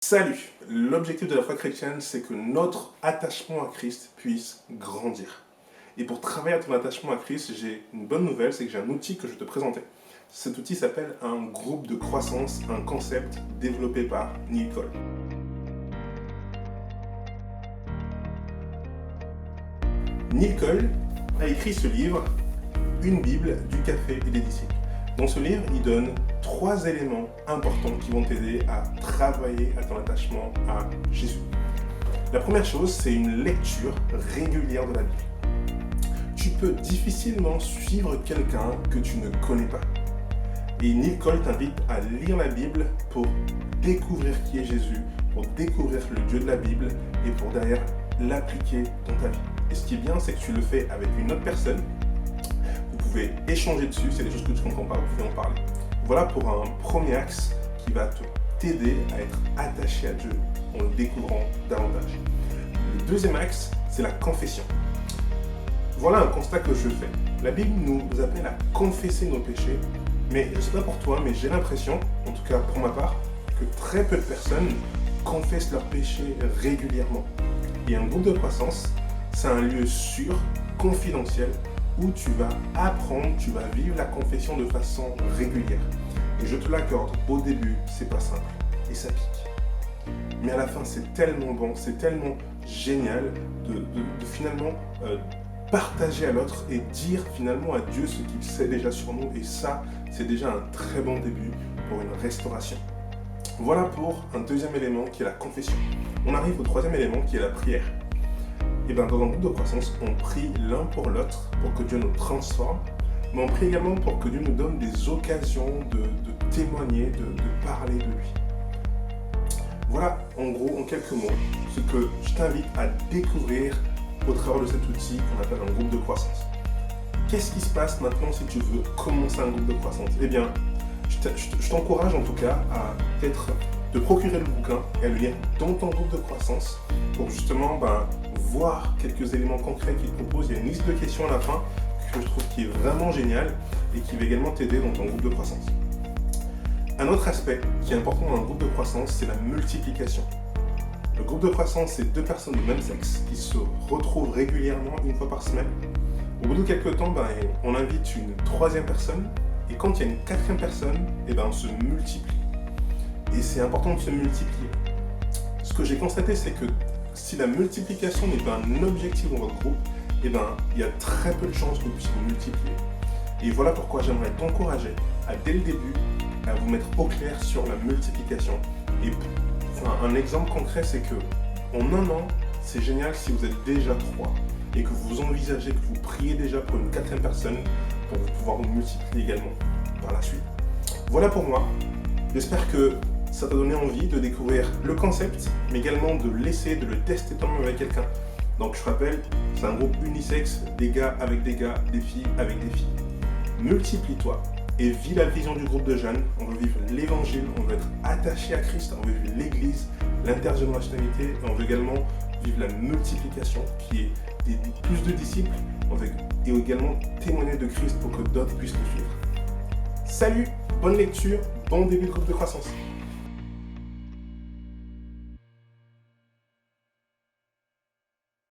Salut! L'objectif de la foi chrétienne, c'est que notre attachement à Christ puisse grandir. Et pour travailler à ton attachement à Christ, j'ai une bonne nouvelle, c'est que j'ai un outil que je vais te présenter. Cet outil s'appelle un groupe de croissance, un concept développé par Neil Cole. Neil Cole a écrit ce livre, Une Bible, du café et des disciples. Dans ce livre, il donne 3 éléments importants qui vont t'aider à travailler à ton attachement à Jésus. La première chose, c'est une lecture régulière de la Bible. Tu peux difficilement suivre quelqu'un que tu ne connais pas. Et Neil Cole t'invite à lire la Bible pour découvrir qui est Jésus, pour découvrir le Dieu de la Bible et pour derrière l'appliquer dans ta vie. Et ce qui est bien, c'est que tu le fais avec une autre personne. Vous pouvez échanger dessus, c'est des choses que tu ne comprends pas, vous pouvez en parler. Voilà pour un premier axe qui va t'aider à être attaché à Dieu en le découvrant davantage. Le deuxième axe, c'est la confession. Voilà un constat que je fais. La Bible nous appelle à confesser nos péchés, mais je ne sais pas pour toi, mais j'ai l'impression, en tout cas pour ma part, que très peu de personnes confessent leurs péchés régulièrement. Et un groupe de croissance, c'est un lieu sûr, confidentiel, où tu vas apprendre, tu vas vivre la confession de façon régulière. Et je te l'accorde, au début, c'est pas simple et ça pique. Mais à la fin, c'est tellement bon, c'est tellement génial de finalement partager à l'autre et dire finalement à Dieu ce qu'il sait déjà sur nous. Et ça, c'est déjà un très bon début pour une restauration. Voilà pour un deuxième élément qui est la confession. On arrive au troisième élément qui est la prière. Et bien, dans un groupe de croissance, on prie l'un pour l'autre pour que Dieu nous transforme, mais on prie également pour que Dieu nous donne des occasions de témoigner, de parler de lui. Voilà, en gros, en quelques mots, ce que je t'invite à découvrir au travers de cet outil qu'on appelle un groupe de croissance. Qu'est-ce qui se passe maintenant si tu veux commencer un groupe de croissance? Eh bien, je t'encourage en tout cas à peut-être te procurer le bouquin et à le lire dans ton groupe de croissance pour justement voir quelques éléments concrets qu'il propose. Il y a une liste de questions à la fin que je trouve qui est vraiment géniale et qui va également t'aider dans ton groupe de croissance. Un autre aspect qui est important dans un groupe de croissance, c'est la multiplication. Le groupe de croissance, c'est 2 personnes de même sexe qui se retrouvent régulièrement une fois par semaine. Au bout de quelques temps, on invite une 3e personne et quand il y a une 4e personne, on se multiplie. Et c'est important de se multiplier. Ce que j'ai constaté, c'est que si la multiplication n'est pas un objectif dans votre groupe, il y a très peu de chances que vous puissiez vous multiplier. Et voilà pourquoi j'aimerais t'encourager à, dès le début, à vous mettre au clair sur la multiplication. Et un exemple concret, c'est que en un an, c'est génial si vous êtes déjà 3 et que vous envisagez, que vous priez déjà pour une 4e personne pour pouvoir vous multiplier également par la suite. Voilà pour moi. J'espère que ça t'a donné envie de découvrir le concept, mais également de l'essayer, de le tester toi-même avec quelqu'un. Donc je rappelle, c'est un groupe unisexe, des gars avec des gars, des filles avec des filles. Multiplie-toi et vis la vision du groupe de jeunes. On veut vivre l'évangile, on veut être attaché à Christ, on veut vivre l'église, l'intergénérationnalité, et on veut également vivre la multiplication qui est plus de disciples, et également témoigner de Christ pour que d'autres puissent le suivre. Salut, bonne lecture, bon début de groupe de croissance.